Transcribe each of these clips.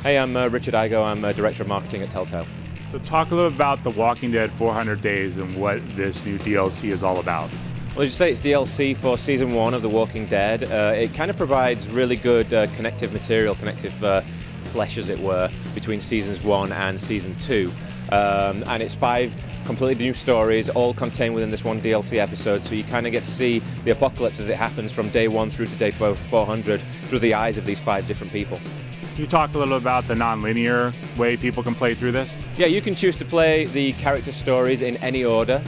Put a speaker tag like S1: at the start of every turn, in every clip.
S1: Hey, I'm Richard Iggo. I'm Director of Marketing at Telltale.
S2: So talk a little about The Walking Dead 400 Days and what this new DLC is all about.
S1: Well, as you say, it's DLC for Season 1 of The Walking Dead. It kind of provides really good connective material, connective flesh, as it were, between Seasons 1 and Season 2. And it's 5 completely new stories, all contained within this one DLC episode, so you kind of get to see the apocalypse as it happens from day 1 through to day 400 through the eyes of these 5 different people.
S2: Can you talk a little about the non-linear way people can play through this?
S1: Yeah, you can choose to play the character stories in any order.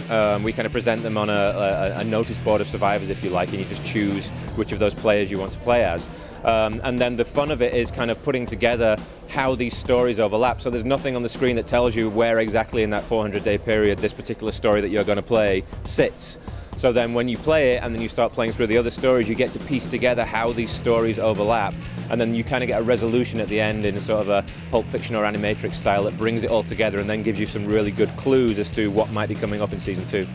S1: We kind of present them on a notice board of survivors, if you like, and you just choose which of those players you want to play as. And then the fun of it is kind of putting together how these stories overlap. So there's nothing on the screen that tells you where exactly in that 400-day period this particular story that you're going to play sits. So then when you play it and then you start playing through the other stories, you get to piece together how these stories overlap, and then you kind of get a resolution at the end in a sort of a Pulp Fiction or Animatrix style that brings it all together and then gives you some really good clues as to what might be coming up in Season 2.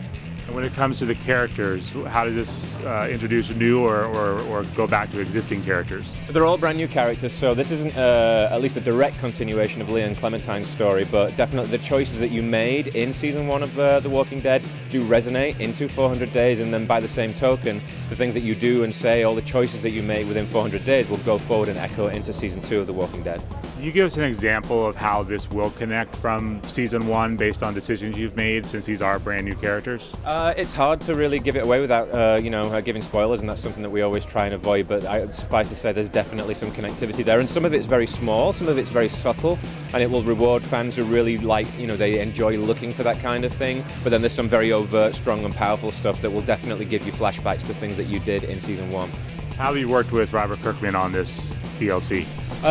S2: And when it comes to the characters, how does this introduce new or go back to existing characters?
S1: They're all brand new characters, so this isn't at least a direct continuation of Leah and Clementine's story, but definitely the choices that you made in Season 1 of The Walking Dead do resonate into 400 days, and then by the same token, the things that you do and say, all the choices that you make within 400 days will go forward and echo into Season 2 of The Walking Dead.
S2: Can you give us an example of how this will connect from Season 1 based on decisions you've made, since these are brand new characters?
S1: It's hard to really give it away without giving spoilers, and that's something that we always try and avoid, but suffice to say there's definitely some connectivity there, and some of it's very small, some of it's very subtle, and it will reward fans who really like, they enjoy looking for that kind of thing, but then there's some very overt, strong and powerful stuff that will definitely give you flashbacks to things that you did in Season 1.
S2: How have you worked with Robert Kirkman on this DLC?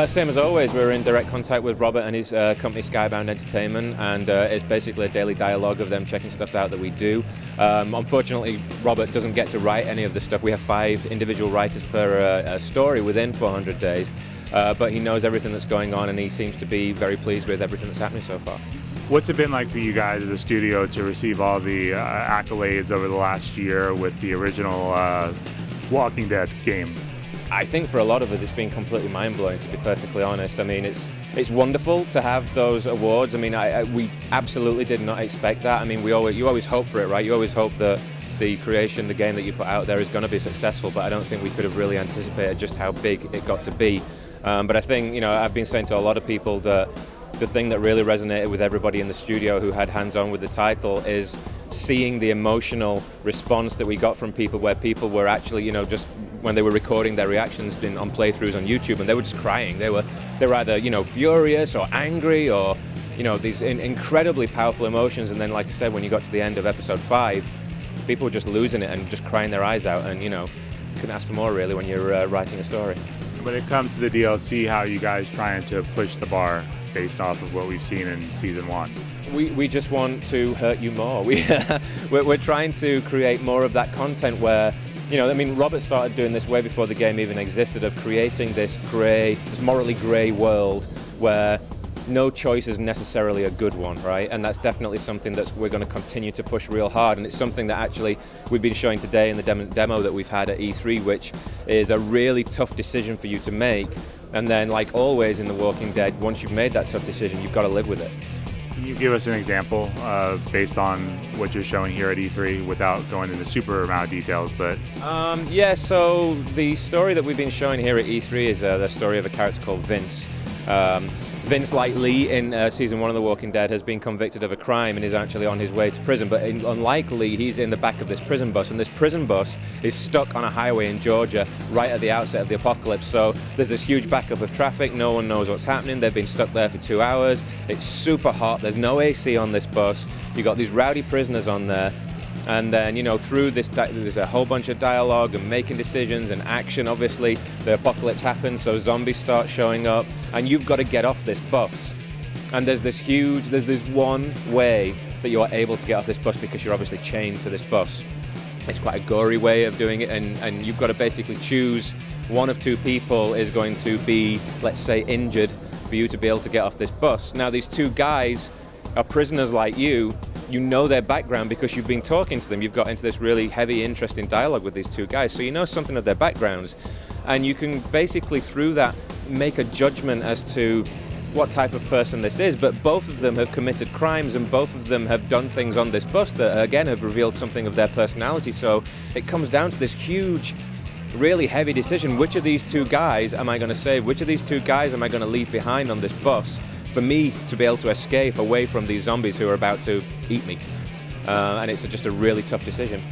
S1: Same as always, we're in direct contact with Robert and his company Skybound Entertainment, and it's basically a daily dialogue of them checking stuff out that we do. Unfortunately, Robert doesn't get to write any of the stuff. We have 5 individual writers per story within 400 days, but he knows everything that's going on and he seems to be very pleased with everything that's happening so far.
S2: What's it been like for you guys at the studio to receive all the accolades over the last year with the original Walking Dead game?
S1: I think for a lot of us it's been completely mind-blowing, to be perfectly honest. I mean, it's wonderful to have those awards. I mean, we absolutely did not expect that. I mean, you always hope for it, right? You always hope that the creation, the game that you put out there is going to be successful, but I don't think we could have really anticipated just how big it got to be. But I think, I've been saying to a lot of people that the thing that really resonated with everybody in the studio who had hands-on with the title is seeing the emotional response that we got from people, where people were actually, just when they were recording their reactions on playthroughs on YouTube, and they were just crying. They were either, furious or angry or, these incredibly powerful emotions. And then, like I said, when you got to the end of episode 5, people were just losing it and just crying their eyes out. And, couldn't ask for more, really, when you're writing a story.
S2: When it comes to the DLC, how are you guys trying to push the bar based off of what we've seen in Season 1?
S1: We just want to hurt you more. We're trying to create more of that content where, Robert started doing this way before the game even existed, of creating this morally grey world where no choice is necessarily a good one, right? And that's definitely something that we're going to continue to push real hard, and it's something that actually we've been showing today in the demo that we've had at E3, which is a really tough decision for you to make. And then, like always in The Walking Dead, once you've made that tough decision, you've got to live with it.
S2: Can you give us an example based on what you're showing here at E3 without going into super amount of details? But
S1: yeah, so the story that we've been showing here at E3 is the story of a character called Vince. Vince, like Lee in Season 1 of The Walking Dead, has been convicted of a crime and is actually on his way to prison. But unlike Lee, he's in the back of this prison bus, and this prison bus is stuck on a highway in Georgia right at the outset of the apocalypse. So there's this huge backup of traffic. No one knows what's happening. They've been stuck there for 2 hours. It's super hot. There's no AC on this bus. You've got these rowdy prisoners on there. And then, through this, there's a whole bunch of dialogue and making decisions and action. Obviously, the apocalypse happens, so zombies start showing up, and you've got to get off this bus. And there's this one way that you're able to get off this bus because you're obviously chained to this bus. It's quite a gory way of doing it, and you've got to basically choose one of 2 people is going to be, let's say, injured for you to be able to get off this bus. Now, these 2 guys are prisoners like you. You know their background because you've been talking to them. You've got into this really heavy, interesting dialogue with these 2 guys, so you know something of their backgrounds. And you can basically, through that, make a judgment as to what type of person this is, but both of them have committed crimes and both of them have done things on this bus that, again, have revealed something of their personality. So it comes down to this huge, really heavy decision. Which of these two guys am I going to save? Which of these two guys am I going to leave behind on this bus for me to be able to escape away from these zombies who are about to eat me? And it's just a really tough decision.